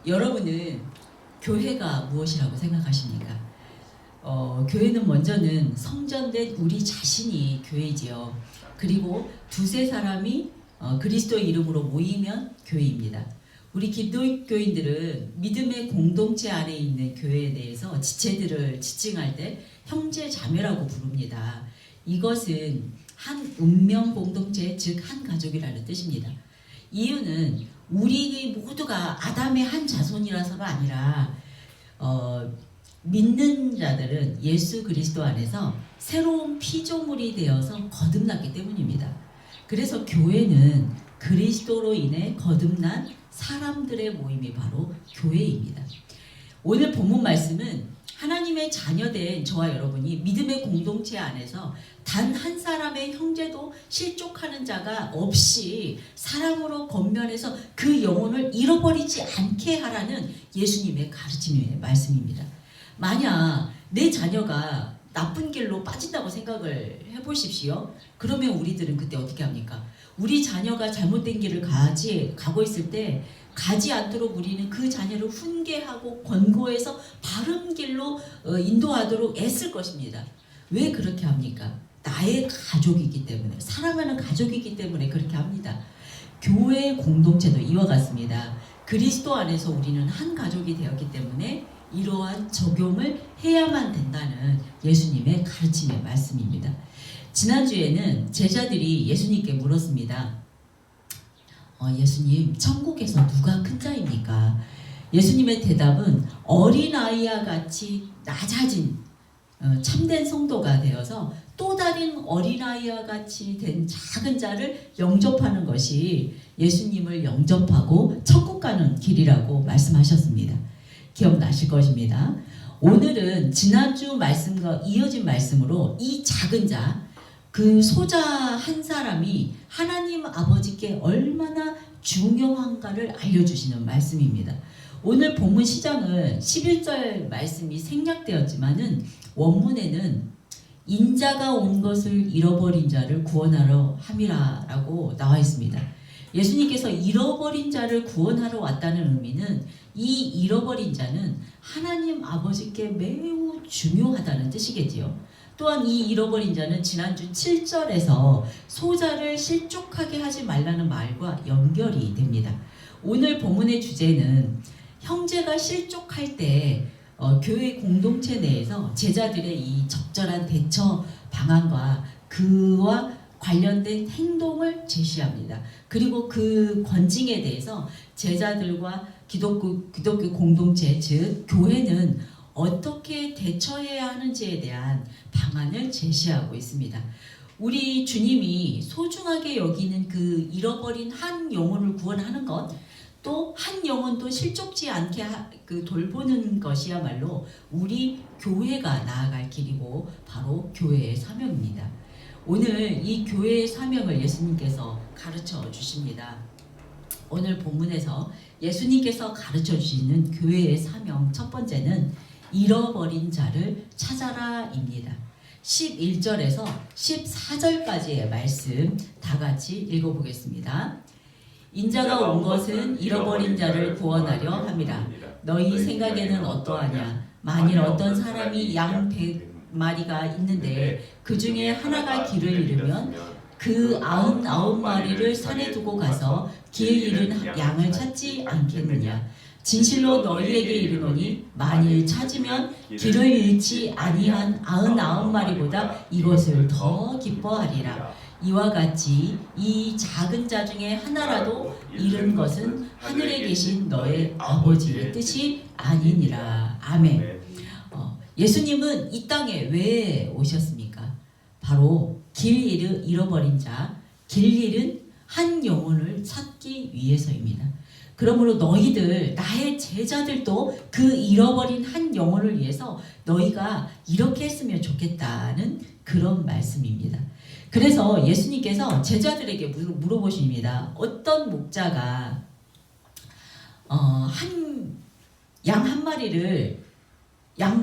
여러분은 교회가 무엇이라고 생각하십니까? 교회는 먼저는 성전된 우리 자신이 교회지요. 그리고 두세 사람이 그리스도 이름으로 모이면 교회입니다. 우리 기독교인들은 믿음의 공동체 안에 있는 교회에 대해서 지체들을 지칭할 때 형제 자매라고 부릅니다. 이것은 한 운명 공동체, 즉 한 가족이라는 뜻입니다. 이유는 우리 모두가 아담의 한 자손이라서가 아니라 믿는 자들은 예수 그리스도 안에서 새로운 피조물이 되어서 거듭났기 때문입니다. 그래서 교회는 그리스도로 인해 거듭난 사람들의 모임이 바로 교회입니다. 오늘 본문 말씀은 하나님의 자녀된 저와 여러분이 믿음의 공동체 안에서 단 한 사람의 형제도 실족하는 자가 없이 사랑으로 권면해서 그 영혼을 잃어버리지 않게 하라는 예수님의 가르침의 말씀입니다. 만약 내 자녀가 나쁜 길로 빠진다고 생각을 해보십시오. 그러면 우리들은 그때 어떻게 합니까? 우리 자녀가 잘못된 길을 가고 있을 때 가지 않도록 우리는 그 자녀를 훈계하고 권고해서 바른 길로 인도하도록 애쓸 것입니다. 왜 그렇게 합니까? 나의 가족이기 때문에, 사랑하는 가족이기 때문에 그렇게 합니다. 교회 공동체도 이와 같습니다. 그리스도 안에서 우리는 한 가족이 되었기 때문에 이러한 적용을 해야만 된다는 예수님의 가르침의 말씀입니다. 지난주에는 제자들이 예수님께 물었습니다. 예수님, 천국에서 누가 큰 자입니까? 예수님의 대답은 어린아이와 같이 낮아진 참된 성도가 되어서 또 다른 어린아이와 같이 된 작은 자를 영접하는 것이 예수님을 영접하고 천국 가는 길이라고 말씀하셨습니다. 기억나실 것입니다. 오늘은 지난주 말씀과 이어진 말씀으로 이 작은 자, 그 소자 한 사람이 하나님 아버지께 얼마나 중요한가를 알려주시는 말씀입니다. 오늘 본문 시작은 11절 말씀이 생략되었지만은 원문에는 인자가 온 것을 잃어버린 자를 구원하러 함이라라고 나와 있습니다. 예수님께서 잃어버린 자를 구원하러 왔다는 의미는 이 잃어버린 자는 하나님 아버지께 매우 중요하다는 뜻이겠지요. 또한 이 잃어버린 자는 지난주 7절에서 소자를 실족하게 하지 말라는 말과 연결이 됩니다. 오늘 본문의 주제는 형제가 실족할 때 교회 공동체 내에서 제자들의 이 적절한 대처 방안과 그와 관련된 행동을 제시합니다. 그리고 그 권징에 대해서 제자들과 기독교 공동체, 즉 교회는 어떻게 대처해야 하는지에 대한 방안을 제시하고 있습니다. 우리 주님이 소중하게 여기는 그 잃어버린 한 영혼을 구원하는 것, 또 한 영혼도 실족지 않게 돌보는 것이야말로 우리 교회가 나아갈 길이고 바로 교회의 사명입니다. 오늘 이 교회의 사명을 예수님께서 가르쳐 주십니다. 오늘 본문에서 예수님께서 가르쳐 주시는 교회의 사명 첫 번째는 잃어버린 자를 찾아라입니다. 11절에서 14절까지의 말씀 다 같이 읽어보겠습니다. 인자가 온 것은 잃어버린 자를 구원하려 함이라. 너희 생각에는 어떠하냐? 만일 어떤 사람이 양 100마리가 있는데 그 중에 하나가 길을 잃으면 그 99마리를 산에 두고 가서 길 잃은 양을 찾지 않겠느냐? 진실로 너희에게 이르노니 만일 찾으면 길을 잃지 아니한 99마리보다 이것을 더 기뻐하리라. 이와 같이 이 작은 자 중에 하나라도 잃은 것은 하늘에 계신 너의 아버지의 뜻이 아니니라. 아멘. 예수님은 이 땅에 왜 오셨습니까? 바로 길 잃어버린 자, 길 잃은 한 영혼을 찾기 위해서입니다. 그러므로 너희들, 나의 제자들도 그 잃어버린 한 영혼을 위해서 너희가 이렇게 했으면 좋겠다는 그런 말씀입니다. 그래서 예수님께서 제자들에게 물어보십니다. 어떤 목자가 양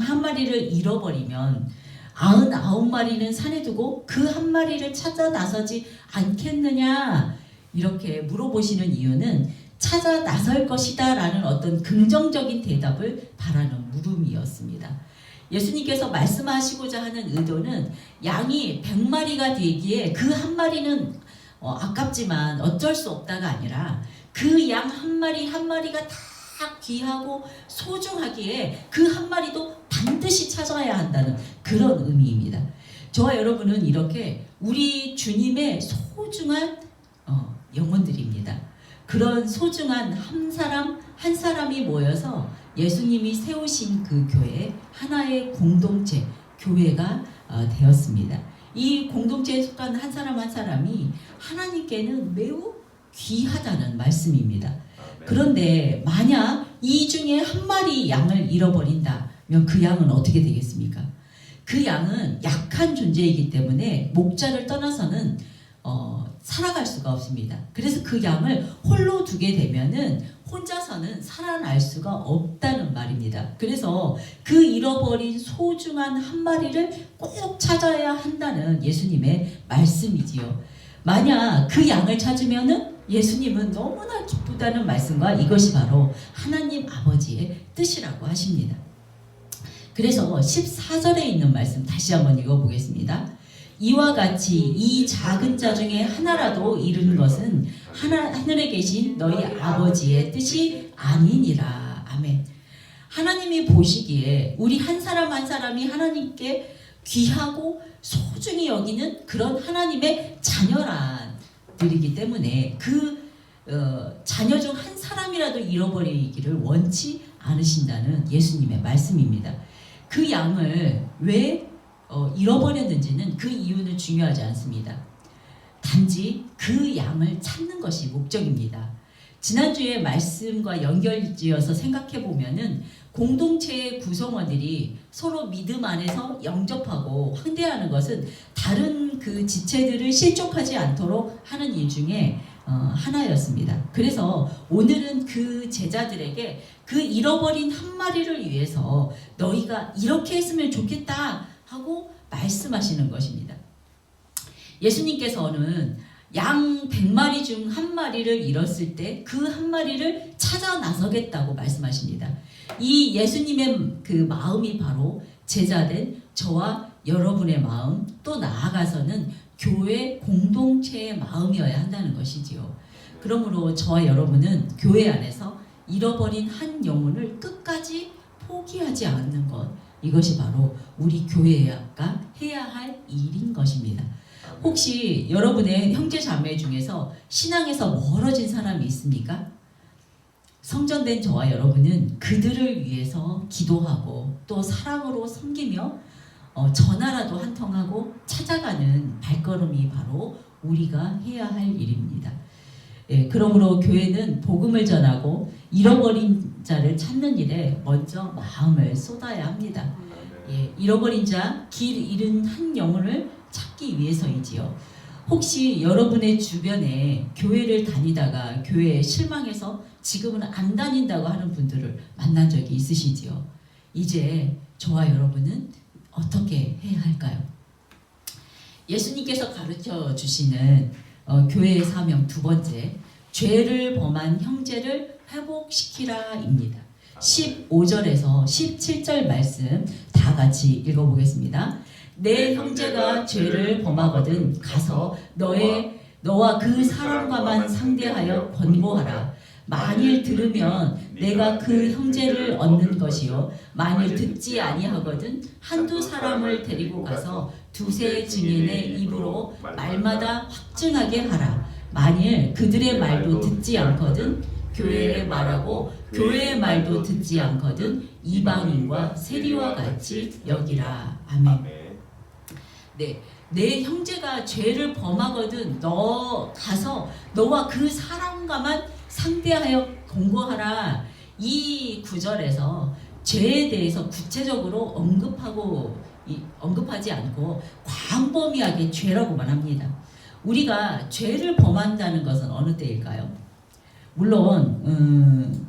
한 마리를 잃어버리면 99마리는 산에 두고 그 한 마리를 찾아 나서지 않겠느냐? 이렇게 물어보시는 이유는 찾아 나설 것이다 라는 어떤 긍정적인 대답을 바라는 물음이었습니다. 예수님께서 말씀하시고자 하는 의도는 양이 100마리가 되기에 그 한 마리는 아깝지만 어쩔 수 없다가 아니라 그 양 한 마리 한 마리가 다 귀하고 소중하기에 그 한 마리도 반드시 찾아야 한다는 그런 의미입니다. 저와 여러분은 이렇게 우리 주님의 소중한 영혼들입니다. 그런 소중한 한 사람 한 사람이 모여서 예수님이 세우신 그 교회 하나의 공동체 교회가 되었습니다. 이 공동체에 속한 한 사람 한 사람이 하나님께는 매우 귀하다는 말씀입니다. 그런데 만약 이 중에 한 마리 양을 잃어버린다면 그 양은 어떻게 되겠습니까? 그 양은 약한 존재이기 때문에 목자를 떠나서는 살아갈 수가 없습니다. 그래서 그 양을 홀로 두게 되면은 혼자서는 살아날 수가 없다는 말입니다. 그래서 그 잃어버린 소중한 한 마리를 꼭 찾아야 한다는 예수님의 말씀이지요. 만약 그 양을 찾으면은 예수님은 너무나 기쁘다는 말씀과 이것이 바로 하나님 아버지의 뜻이라고 하십니다. 그래서 14절에 있는 말씀 다시 한번 읽어보겠습니다. 이와 같이 이 작은 자 중에 하나라도 잃은 것은 하늘에 계신 너희 아버지의 뜻이 아니니라. 아멘. 하나님이 보시기에 우리 한 사람 한 사람이 하나님께 귀하고 소중히 여기는 그런 하나님의 자녀들이기 때문에 그 자녀 중 한 사람이라도 잃어버리기를 원치 않으신다는 예수님의 말씀입니다. 그 양을 왜 잃어버렸는지는 그 이유는 중요하지 않습니다. 단지 그 양을 찾는 것이 목적입니다. 지난주에 말씀과 연결지어서 생각해 보면은 공동체의 구성원들이 서로 믿음 안에서 영접하고 황대하는 것은 다른 그 지체들을 실족하지 않도록 하는 일 중에 하나였습니다. 그래서 오늘은 그 제자들에게 그 잃어버린 한 마리를 위해서 너희가 이렇게 했으면 좋겠다 하고 말씀하시는 것입니다. 예수님께서는 양 100마리 중 한 마리를 잃었을 때 그 한 마리를 찾아 나서겠다고 말씀하십니다. 이 예수님의 그 마음이 바로 제자된 저와 여러분의 마음, 또 나아가서는 교회 공동체의 마음이어야 한다는 것이지요. 그러므로 저와 여러분은 교회 안에서 잃어버린 한 영혼을 끝까지 포기하지 않는 것, 이것이 바로 우리 교회가 해야 할 일인 것입니다. 혹시 여러분의 형제 자매 중에서 신앙에서 멀어진 사람이 있습니까? 성전된 저와 여러분은 그들을 위해서 기도하고 또 사랑으로 섬기며 전화라도 한 통하고 찾아가는 발걸음이 바로 우리가 해야 할 일입니다. 예, 그러므로 교회는 복음을 전하고 잃어버린 자를 찾는 일에 먼저 마음을 쏟아야 합니다. 예, 잃어버린 자, 길 잃은 한 영혼을 찾기 위해서이지요. 혹시 여러분의 주변에 교회를 다니다가 교회에 실망해서 지금은 안 다닌다고 하는 분들을 만난 적이 있으시지요? 이제 저와 여러분은 어떻게 해야 할까요? 예수님께서 가르쳐 주시는 교회의 사명 두 번째, 죄를 범한 형제를 회복시키라입니다. 15절에서 17절 말씀 다 같이 읽어보겠습니다. 내 형제가 죄를 범하거든 가서 너와 그 사람과만 상대하여 권고하라. 만일 들으면 내가 그 형제를 얻는 것이요, 만일 듣지 아니하거든 한두 사람을 데리고 가서 두세 증인의 입으로 말마다 확증하게 하라. 만일 그들의 말도 듣지 않거든 교회에 말하고 교회의 말도 듣지 않거든 이방인과 세리와 같이 여기라. 아멘. 네, 내 형제가 죄를 범하거든 너 가서 너와 그 사람과만 상대하여 공고하라. 이 구절에서 죄에 대해서 구체적으로 언급하지 않고 광범위하게 죄라고만 합니다. 우리가 죄를 범한다는 것은 어느 때일까요? 물론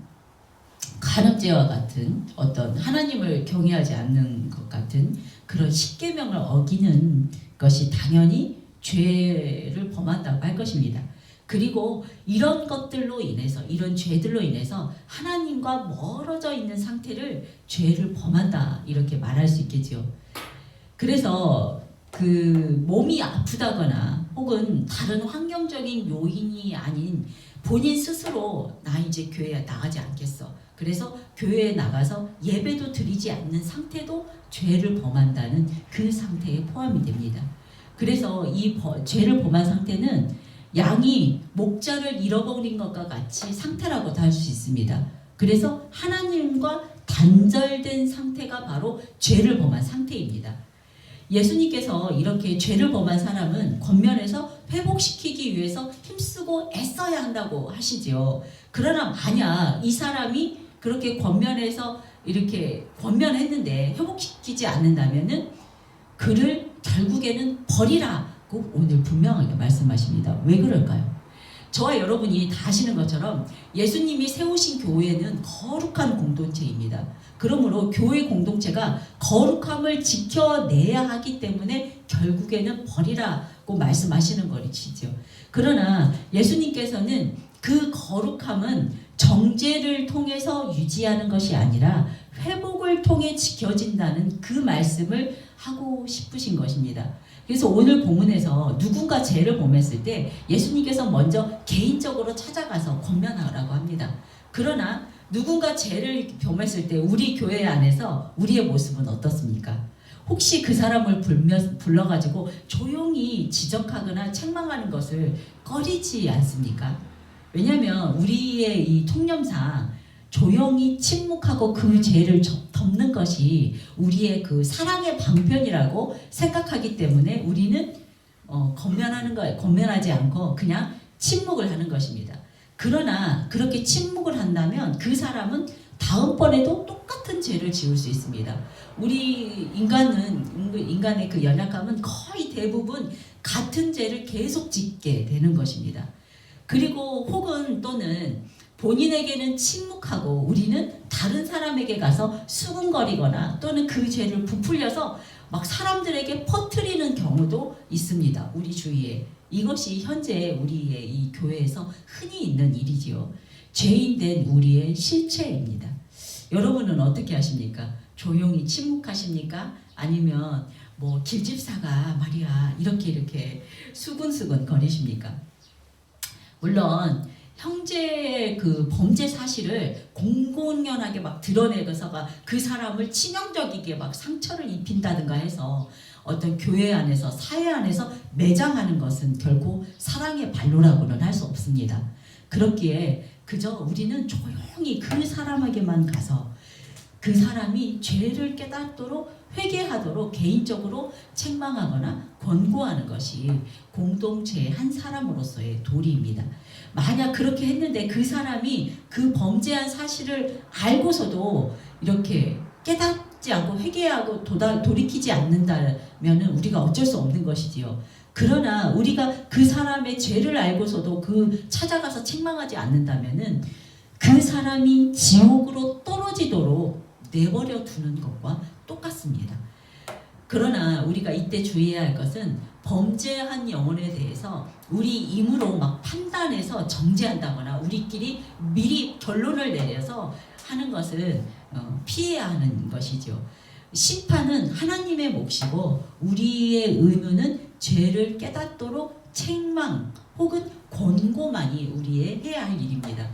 간음죄와 같은 어떤 하나님을 경외하지 않는 것 같은 그런 십계명을 어기는 것이 당연히 죄를 범한다고 할 것입니다. 그리고 이런 것들로 인해서 이런 죄들로 인해서 하나님과 멀어져 있는 상태를 죄를 범한다 이렇게 말할 수 있겠지요. 그래서 그 몸이 아프다거나 혹은 다른 환경적인 요인이 아닌 본인 스스로 나 이제 교회에 나가지 않겠어. 그래서 교회에 나가서 예배도 드리지 않는 상태도 죄를 범한다는 그 상태에 포함이 됩니다. 그래서 이 죄를 범한 상태는 양이 목자를 잃어버린 것과 같이 상태라고도 할 수 있습니다. 그래서 하나님과 단절된 상태가 바로 죄를 범한 상태입니다. 예수님께서 이렇게 죄를 범한 사람은 권면에서 회복시키기 위해서 힘쓰고 애써야 한다고 하시죠. 그러나 만약 이 사람이 그렇게 권면해서 이렇게 권면했는데 회복시키지 않는다면은 그를 결국에는 버리라고 오늘 분명하게 말씀하십니다. 왜 그럴까요? 저와 여러분이 다 아시는 것처럼 예수님이 세우신 교회는 거룩한 공동체입니다. 그러므로 교회 공동체가 거룩함을 지켜내야 하기 때문에 결국에는 버리라고 말씀하시는 것이죠. 그러나 예수님께서는 그 거룩함은 정죄를 통해서 유지하는 것이 아니라 회복을 통해 지켜진다는 그 말씀을 하고 싶으신 것입니다. 그래서 오늘 본문에서 누군가 죄를 범했을 때 예수님께서 먼저 개인적으로 찾아가서 권면하라고 합니다. 그러나 누군가 죄를 범했을 때 우리 교회 안에서 우리의 모습은 어떻습니까? 혹시 그 사람을 불러가지고 조용히 지적하거나 책망하는 것을 꺼리지 않습니까? 왜냐하면 우리의 이 통념상 조용히 침묵하고 그 죄를 덮는 것이 우리의 그 사랑의 방편이라고 생각하기 때문에 우리는 권면하지 않고 그냥 침묵을 하는 것입니다. 그러나 그렇게 침묵을 한다면 그 사람은 다음번에도 똑같은 죄를 지을 수 있습니다. 우리 인간의 그 연약함은 거의 대부분 같은 죄를 계속 짓게 되는 것입니다. 그리고 혹은 또는 본인에게는 침묵하고 우리는 다른 사람에게 가서 수군거리거나 또는 그 죄를 부풀려서 막 사람들에게 퍼뜨리는 경우도 있습니다. 우리 주위에. 이것이 현재 우리의 이 교회에서 흔히 있는 일이지요. 죄인된 우리의 실체입니다. 여러분은 어떻게 하십니까? 조용히 침묵하십니까? 아니면 뭐 길집사가 말이야 이렇게 수근수근 거리십니까? 물론 형제의 그 범죄 사실을 공공연하게 막 드러내서가 그 사람을 치명적이게 막 상처를 입힌다든가 해서 어떤 교회 안에서 사회 안에서 매장하는 것은 결코 사랑의 발로라고는 할 수 없습니다. 그렇기에 그저 우리는 조용히 그 사람에게만 가서 그 사람이 죄를 깨닫도록 회개하도록 개인적으로 책망하거나 권고하는 것이 공동체의 한 사람으로서의 도리입니다. 만약 그렇게 했는데 그 사람이 그 범죄한 사실을 알고서도 이렇게 깨닫지 않고 회개하고 돌이키지 않는다면 우리가 어쩔 수 없는 것이지요. 그러나 우리가 그 사람의 죄를 알고서도 그 찾아가서 책망하지 않는다면 그 사람이 지옥으로 떨어지도록 내버려 두는 것과 똑같습니다. 그러나 우리가 이때 주의해야 할 것은 범죄한 영혼에 대해서 우리 힘으로 막 판단해서 정죄한다거나 우리끼리 미리 결론을 내려서 하는 것은 피해야 하는 것이죠. 심판은 하나님의 몫이고 우리의 의무는 죄를 깨닫도록 책망 혹은 권고만이 우리의 해야 할 일입니다.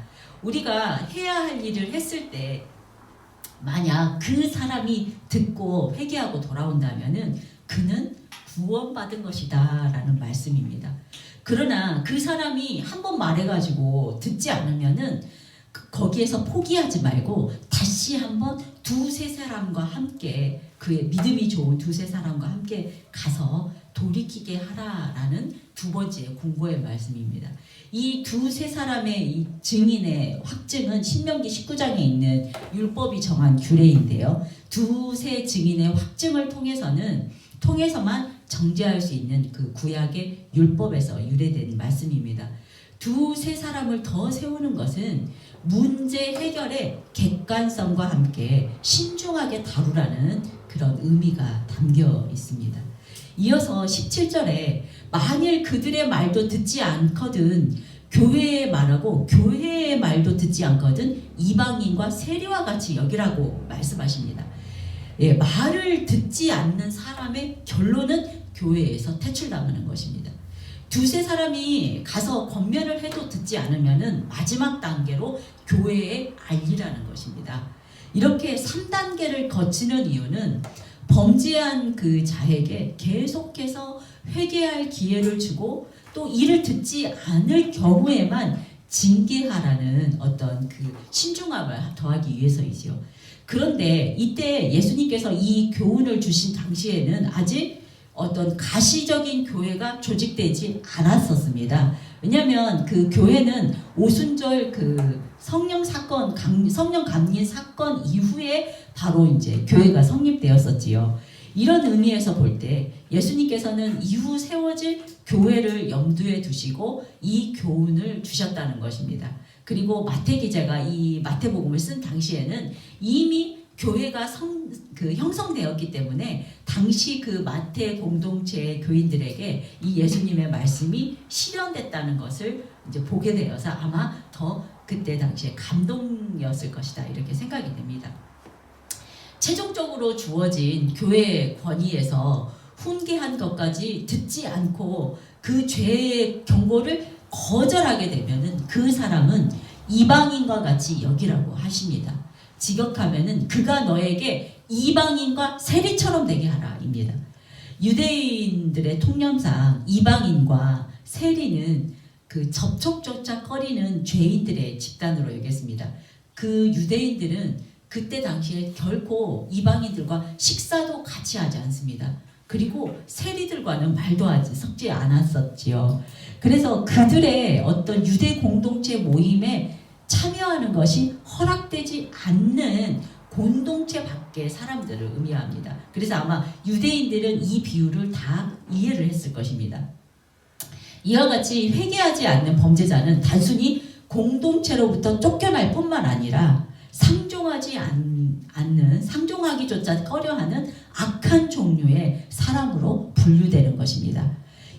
우리가 해야 할 일을 했을 때 만약 그 사람이 듣고 회개하고 돌아온다면은 그는 구원받은 것이다 라는 말씀입니다. 그러나 그 사람이 한번 말해가지고 듣지 않으면은 거기에서 포기하지 말고 다시 한번 두세 사람과 함께 그의 믿음이 좋은 두세 사람과 함께 가서 돌이키게 하라라는 두 번째 공고의 말씀입니다. 이 두세 사람의 이 증인의 확증은 신명기 19장에 있는 율법이 정한 규례인데요. 두세 증인의 확증을 통해서만 정죄할 수 있는 그 구약의 율법에서 유래된 말씀입니다. 두세 사람을 더 세우는 것은 문제 해결의 객관성과 함께 신중하게 다루라는 그런 의미가 담겨 있습니다. 이어서 17절에 만일 그들의 말도 듣지 않거든 교회의 말하고 교회의 말도 듣지 않거든 이방인과 세리와 같이 여기라고 말씀하십니다. 예, 말을 듣지 않는 사람의 결론은 교회에서 퇴출당하는 것입니다. 두세 사람이 가서 권면을 해도 듣지 않으면은 마지막 단계로 교회에 알리라는 것입니다. 이렇게 3단계를 거치는 이유는 범죄한 그 자에게 계속해서 회개할 기회를 주고 또 이를 듣지 않을 경우에만 징계하라는 어떤 그 신중함을 더하기 위해서이지요. 그런데 이때 예수님께서 이 교훈을 주신 당시에는 아직 어떤 가시적인 교회가 조직되지 않았었습니다. 왜냐하면 그 교회는 오순절 그 성령 감리 사건 이후에 바로 이제 교회가 성립되었었지요. 이런 의미에서 볼 때 예수님께서는 이후 세워질 교회를 염두에 두시고 이 교훈을 주셨다는 것입니다. 그리고 마태 기자가 이 마태복음을 쓴 당시에는 이미 교회가 형성되었기 때문에 당시 그 마태 공동체의 교인들에게 이 예수님의 말씀이 실현됐다는 것을 이제 보게 되어서 아마 더 그때 당시에 감동이었을 것이다 이렇게 생각이 됩니다. 최종적으로 주어진 교회의 권위에서 훈계한 것까지 듣지 않고 그 죄의 경고를 거절하게 되면은 그 사람은 이방인과 같이 여기라고 하십니다. 직역하면은 그가 너에게 이방인과 세리처럼 되게 하라입니다. 유대인들의 통념상 이방인과 세리는 그 접촉조차 꺼리는 죄인들의 집단으로 여겼습니다. 그 유대인들은 그때 당시에 결코 이방인들과 식사도 같이 하지 않습니다. 그리고 세리들과는 말도 섞지 않았었지요. 그래서 그들의 어떤 유대 공동체 모임에 참여하는 것이 허락되지 않는 공동체 밖의 사람들을 의미합니다. 그래서 아마 유대인들은 이 비유를 다 이해를 했을 것입니다. 이와 같이 회개하지 않는 범죄자는 단순히 공동체로부터 쫓겨날 뿐만 아니라 상종하기조차 꺼려하는 악한 종류의 사람으로 분류되는 것입니다.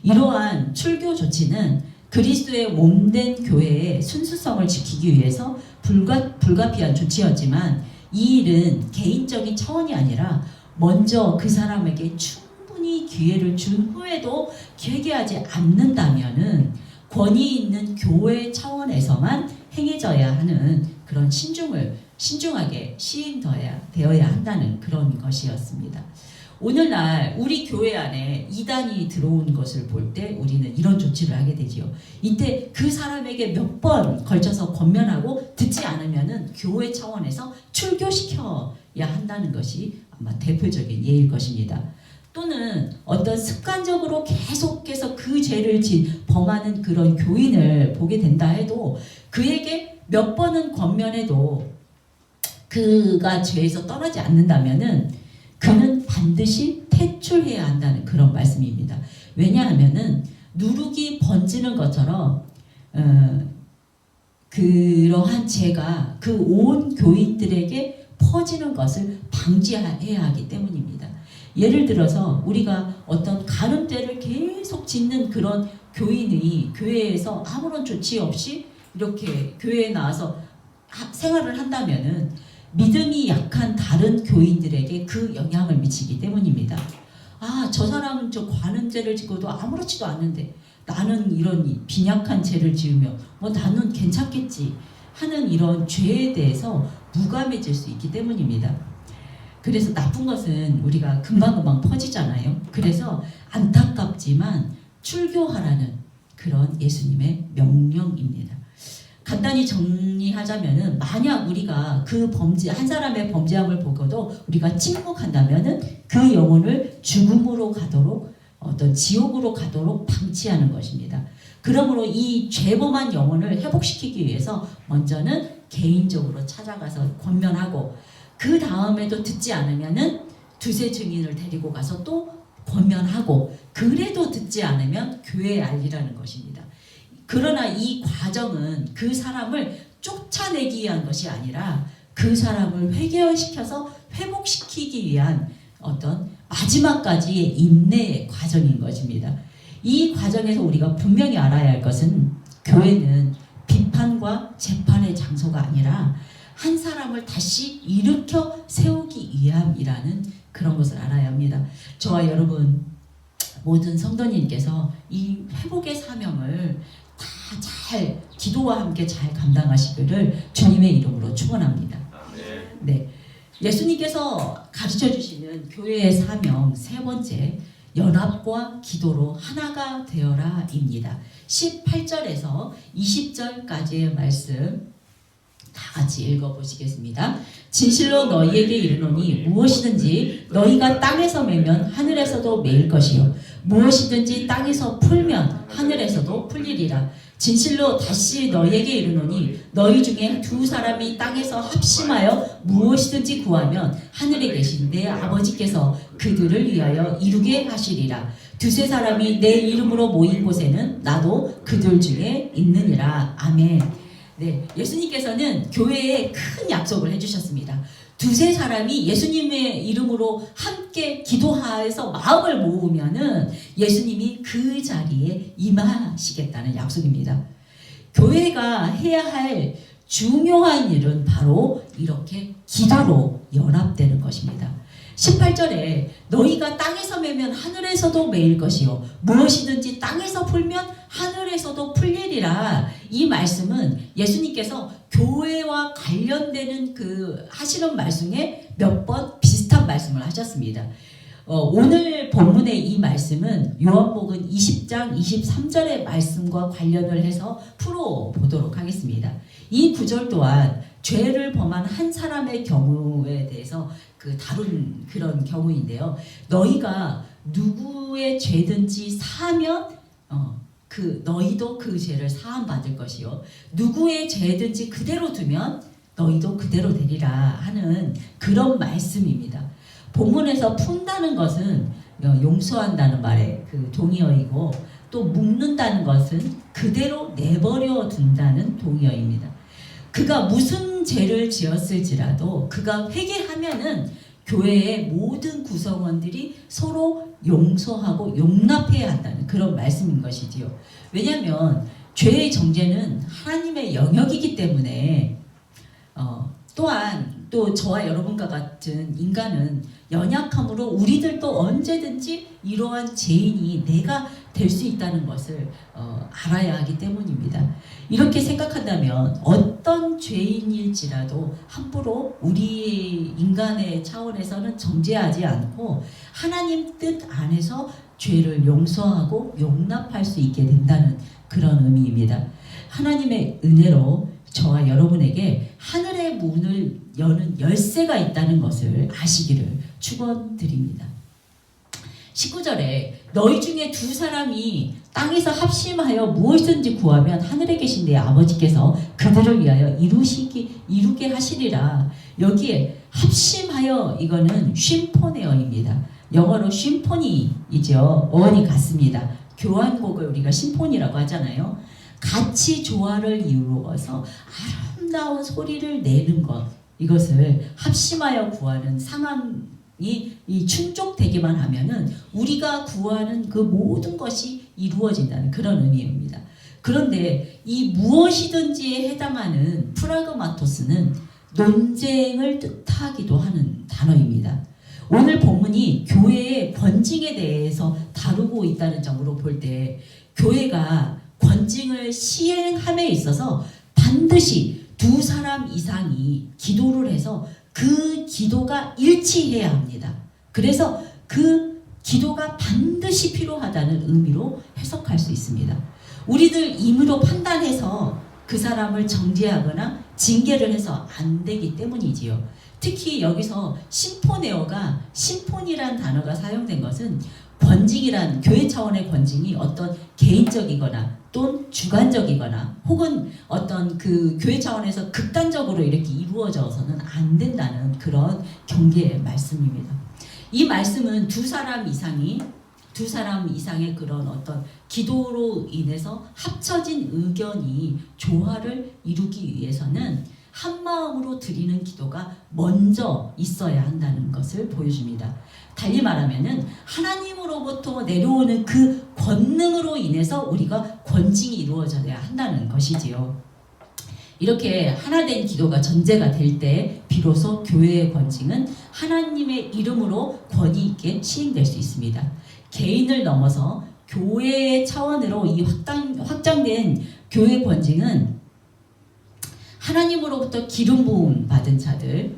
이러한 출교 조치는 그리스도의 몸된 교회의 순수성을 지키기 위해서 불가피한 조치였지만 이 일은 개인적인 차원이 아니라 먼저 그 사람에게 충분히 기회를 준 후에도 회개하지 않는다면은 권위 있는 교회 차원에서만 행해져야 하는 그런 신중하게 시행되어야 한다는 그런 것이었습니다. 오늘날 우리 교회 안에 이단이 들어온 것을 볼 때 우리는 이런 조치를 하게 되지요. 이때 그 사람에게 몇 번 걸쳐서 권면하고 듣지 않으면은 교회 차원에서 출교시켜야 한다는 것이 아마 대표적인 예일 것입니다. 또는 어떤 습관적으로 계속해서 그 죄를 범하는 그런 교인을 보게 된다 해도 그에게 몇 번은 권면해도 그가 죄에서 떠나지 않는다면은 그는 반드시 퇴출해야 한다는 그런 말씀입니다. 왜냐하면은 누룩이 번지는 것처럼 그러한 죄가 그 온 교인들에게 퍼지는 것을 방지해야 하기 때문입니다. 예를 들어서 우리가 어떤 가늠죄를 계속 짓는 그런 교인이 교회에서 아무런 조치 없이 이렇게 교회에 나와서 생활을 한다면은 믿음이 약한 다른 교인들에게 그 영향을 미치기 때문입니다. 아, 저 사람은 저 관음죄를 짓고도 아무렇지도 않은데 나는 이런 빈약한 죄를 지으며 뭐 나는 괜찮겠지 하는 이런 죄에 대해서 무감해질 수 있기 때문입니다. 그래서 나쁜 것은 우리가 금방금방 퍼지잖아요. 그래서 안타깝지만 출교하라는 그런 예수님의 명령입니다. 간단히 정리하자면은 만약 우리가 그 한 사람의 범죄함을 보고도 우리가 침묵한다면은 그 영혼을 죽음으로 가도록 어떤 지옥으로 가도록 방치하는 것입니다. 그러므로 이 죄범한 영혼을 회복시키기 위해서 먼저는 개인적으로 찾아가서 권면하고 그 다음에도 듣지 않으면은 두세 증인을 데리고 가서 또 권면하고 그래도 듣지 않으면 교회에 알리라는 것입니다. 그러나 이 과정은 그 사람을 쫓아내기 위한 것이 아니라 그 사람을 회개시켜서 회복시키기 위한 어떤 마지막까지의 인내의 과정인 것입니다. 이 과정에서 우리가 분명히 알아야 할 것은 교회는 비판과 재판의 장소 장소가 아니라 한 사람을 다시 일으켜 세우기 위함이라는 그런 것을 알아야 합니다. 저와 여러분 모든 성도님께서 이 회복의 사명을 다 잘 기도와 함께 잘 감당하시기를 주님의 이름으로 축원합니다. 네, 예수님께서 가르쳐 주시는 교회의 사명 세 번째, 연합과 기도로 하나가 되어라입니다. 18절에서 20절까지의 말씀 다 같이 읽어보시겠습니다. 진실로 너희에게 이르노니 무엇이든지 너희가 땅에서 매면 하늘에서도 매일 것이요 무엇이든지 땅에서 풀면 하늘에서도 풀리리라. 진실로 다시 너희에게 이르노니 너희 중에 두 사람이 땅에서 합심하여 무엇이든지 구하면 하늘에 계신 내 아버지께서 그들을 위하여 이루게 하시리라. 두세 사람이 내 이름으로 모인 곳에는 나도 그들 중에 있느니라. 아멘. 네, 예수님께서는 교회에 큰 약속을 해주셨습니다. 두세 사람이 예수님의 이름으로 함께 기도하여서 마음을 모으면은 예수님이 그 자리에 임하시겠다는 약속입니다. 교회가 해야 할 중요한 일은 바로 이렇게 기도로 연합되는 것입니다. 18절에 너희가 땅에서 매면 하늘에서도 매일 것이요 무엇이든지 땅에서 풀면 하늘에서도 풀리리라. 이 말씀은 예수님께서 교회와 관련되는 그 하시는 말씀에 몇 번 비슷한 말씀을 하셨습니다. 오늘 본문의 이 말씀은 요한복음 20장 23절의 말씀과 관련을 해서 풀어보도록 하겠습니다. 이 구절 또한 죄를 범한 한 사람의 경우에 대해서 다룬 그런 경우인데요. 너희가 누구의 죄든지 사면 너희도 그 죄를 사함 받을 것이요 누구의 죄든지 그대로 두면 너희도 그대로 되리라 하는 그런 말씀입니다. 본문에서 푼다는 것은 용서한다는 말의 그 동의어이고 또 묶는다는 것은 그대로 내버려 둔다는 동의어입니다. 그가 무슨 죄를 지었을지라도 그가 회개하면은 교회의 모든 구성원들이 서로 용서하고 용납해야 한다는 그런 말씀인 것이지요. 왜냐하면 죄의 정죄는 하나님의 영역이기 때문에 또한 또 저와 여러분과 같은 인간은 연약함으로 우리들도 언제든지 이러한 죄인이 내가 될 수 있다는 것을 알아야 하기 때문입니다. 이렇게 생각한다면 어떤 죄인일지라도 함부로 우리 인간의 차원에서는 정죄하지 않고 하나님 뜻 안에서 죄를 용서하고 용납할 수 있게 된다는 그런 의미입니다. 하나님의 은혜로 저와 여러분에게 하늘의 문을 여는 열쇠가 있다는 것을 아시기를 축원드립니다. 19절에 너희 중에 두 사람이 땅에서 합심하여 무엇이든지 구하면 하늘에 계신 내 아버지께서 그들을 위하여 이루게 하시리라. 여기에 합심하여 이거는 심포네어입니다. 영어로 심포니이죠. 어원이 같습니다. 교환곡을 우리가 심포니라고 하잖아요. 같이 조화를 이루어서 아름다운 소리를 내는 것, 이것을 합심하여 구하는 상황이 충족되기만 하면은 우리가 구하는 그 모든 것이 이루어진다는 그런 의미입니다. 그런데 이 무엇이든지에 해당하는 프라그마토스는 논쟁을 뜻하기도 하는 단어입니다. 오늘 본문이 교회의 권징에 대해서 다루고 있다는 점으로 볼 때 교회가 권징을 시행함에 있어서 반드시 두 사람 이상이 기도를 해서 그 기도가 일치해야 합니다. 그래서 그 기도가 반드시 필요하다는 의미로 해석할 수 있습니다. 우리들 임의로 판단해서 그 사람을 정죄하거나 징계를 해서 안 되기 때문이지요. 특히 여기서 심포네어가 심포니란 단어가 사용된 것은 권징이란 교회 차원의 권징이 어떤 개인적이거나 또는 주관적이거나 혹은 어떤 그 교회 차원에서 극단적으로 이렇게 이루어져서는 안 된다는 그런 경계의 말씀입니다. 이 말씀은 두 사람 이상의 그런 어떤 기도로 인해서 합쳐진 의견이 조화를 이루기 위해서는 한 마음으로 드리는 기도가 먼저 있어야 한다는 것을 보여줍니다. 달리 말하면은 하나님으로부터 내려오는 그 권능으로 인해서 우리가 권징이 이루어져야 한다는 것이지요. 이렇게 하나된 기도가 전제가 될 때 비로소 교회의 권징은 하나님의 이름으로 권위 있게 시행될 수 있습니다. 개인을 넘어서 교회의 차원으로 이 확장된 교회 권징은 하나님으로부터 기름 부음 받은 자들,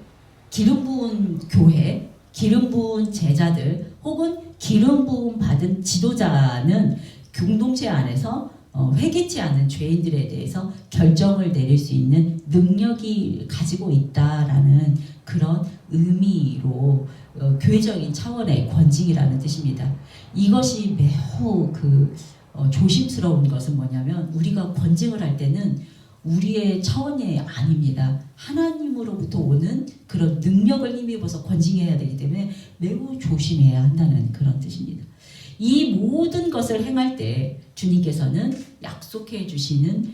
기름 부은 교회, 기름 부은 제자들 혹은 기름 부음 받은 지도자는 공동체 안에서 회개치 않은 죄인들에 대해서 결정을 내릴 수 있는 능력이 가지고 있다라는 그런 의미로 교회적인 차원의 권징이라는 뜻입니다. 이것이 매우 조심스러운 것은 뭐냐면 우리가 권징을 할 때는 우리의 차원이 아닙니다. 하나님으로부터 오는 그런 능력을 힘입어서 권징해야 되기 때문에 매우 조심해야 한다는 그런 뜻입니다. 이 모든 것을 행할 때 주님께서는 약속해 주시는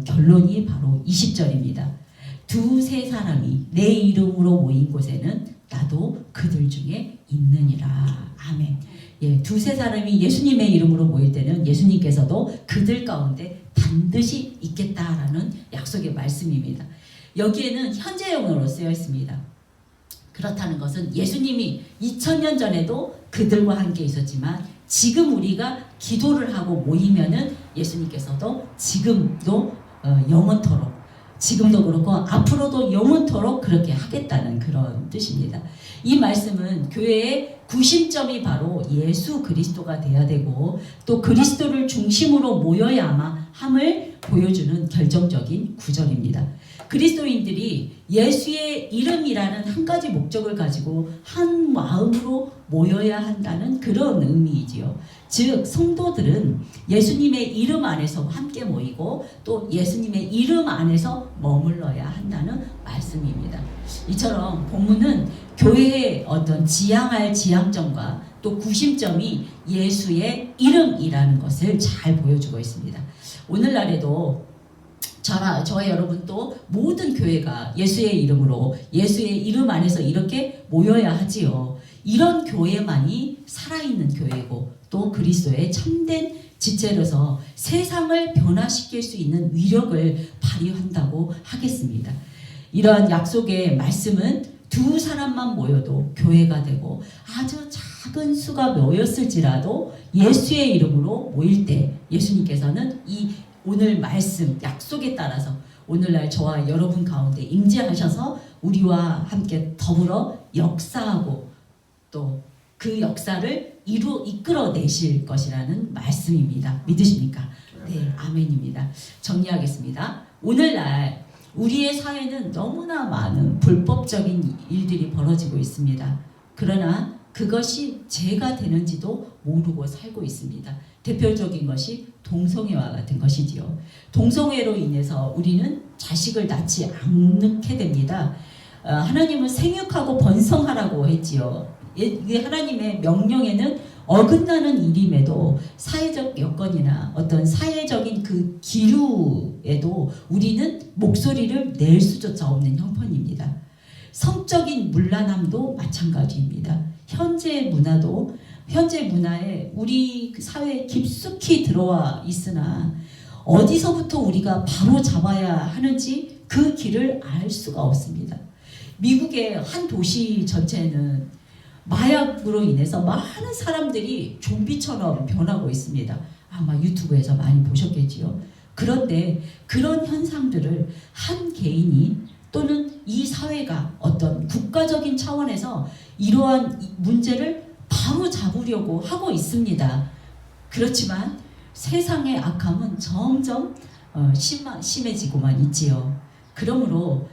결론이 바로 20절입니다. 두세 사람이 내 이름으로 모인 곳에는 나도 그들 중에 있느니라. 아멘. 예, 두세 사람이 예수님의 이름으로 모일 때는 예수님께서도 그들 가운데 반드시 있겠다라는 약속의 말씀입니다. 여기에는 현재형으로 쓰여 있습니다. 그렇다는 것은 예수님이 2000년 전에도 그들과 함께 있었지만 지금 우리가 기도를 하고 모이면은 예수님께서도 지금도 영원토록, 지금도 그렇고 앞으로도 영원토록 그렇게 하겠다는 그런 뜻입니다. 이 말씀은 교회의 구심점이 바로 예수 그리스도가 돼야 되고 또 그리스도를 중심으로 모여야만 함을 보여주는 결정적인 구절입니다. 그리스도인들이 예수의 이름이라는 한 가지 목적을 가지고 한 마음으로 모여야 한다는 그런 의미이지요. 즉 성도들은 예수님의 이름 안에서 함께 모이고 또 예수님의 이름 안에서 머물러야 한다는 말씀입니다. 이처럼 본문은 교회의 어떤 지향할 지향점과 또 구심점이 예수의 이름이라는 것을 잘 보여주고 있습니다. 오늘날에도 저와 여러분도 모든 교회가 예수의 이름으로 예수의 이름 안에서 이렇게 모여야 하지요. 이런 교회만이 살아있는 교회고 또 그리스도의 참된 지체로서 세상을 변화시킬 수 있는 위력을 발휘한다고 하겠습니다. 이러한 약속의 말씀은 두 사람만 모여도 교회가 되고 아주 작은 수가 모였을지라도 예수의 이름으로 모일 때 예수님께서는 이 오늘 말씀 약속에 따라서 오늘날 저와 여러분 가운데 임재하셔서 우리와 함께 더불어 역사하고 또 그 역사를 이끌어내실 것이라는 말씀입니다. 믿으십니까? 네, 아멘입니다. 정리하겠습니다. 오늘날 우리의 사회는 너무나 많은 불법적인 일들이 벌어지고 있습니다. 그러나 그것이 죄가 되는지도 모르고 살고 있습니다. 대표적인 것이 동성애와 같은 것이지요. 동성애로 인해서 우리는 자식을 낳지 않게 됩니다. 하나님은 생육하고 번성하라고 했지요. 하나님의 명령에는 어긋나는 일임에도 사회적 여건이나 어떤 사회적인 그 기류에도 우리는 목소리를 낼 수조차 없는 형편입니다. 성적인 문란함도 마찬가지입니다. 현재 문화에 우리 사회에 깊숙이 들어와 있으나 어디서부터 우리가 바로 잡아야 하는지 그 길을 알 수가 없습니다. 미국의 한 도시 전체는 마약으로 인해서 많은 사람들이 좀비처럼 변하고 있습니다. 아마 유튜브에서 많이 보셨겠지요. 그런데 그런 현상들을 한 개인이 또는 이 사회가 어떤 국가적인 차원에서 이러한 문제를 바로 잡으려고 하고 있습니다. 그렇지만 세상의 악함은 점점 심해지고만 있지요. 그러므로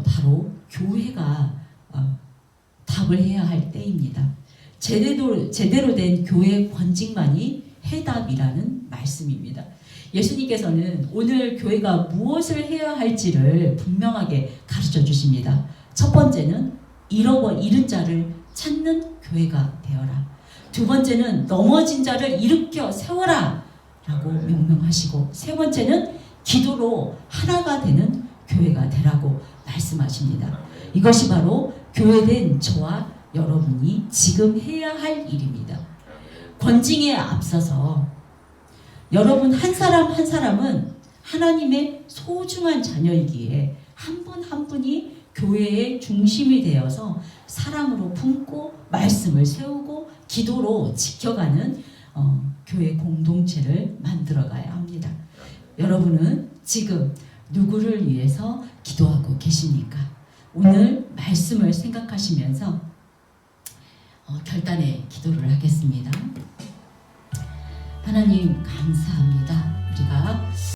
바로 교회가 답을 해야 할 때입니다. 제대로 된 교회 권징만이 해답이라는 말씀입니다. 예수님께서는 오늘 교회가 무엇을 해야 할지를 분명하게 가르쳐 주십니다. 첫 번째는 잃은 자를 찾는 교회가 되어라. 두 번째는 넘어진 자를 일으켜 세워라 라고 명령하시고 세 번째는 기도로 하나가 되는 교회가 되라고 말씀하십니다. 이것이 바로 교회된 저와 여러분이 지금 해야 할 일입니다. 권징에 앞서서 여러분 한 사람 한 사람은 하나님의 소중한 자녀이기에 한 분 한 분이 교회의 중심이 되어서 사랑으로 품고 말씀을 세우고 기도로 지켜가는 교회 공동체를 만들어가야 합니다. 여러분은 지금 누구를 위해서 기도하고 계십니까? 오늘 말씀을 생각하시면서 결단의 기도를 하겠습니다. 하나님 감사합니다. 우리가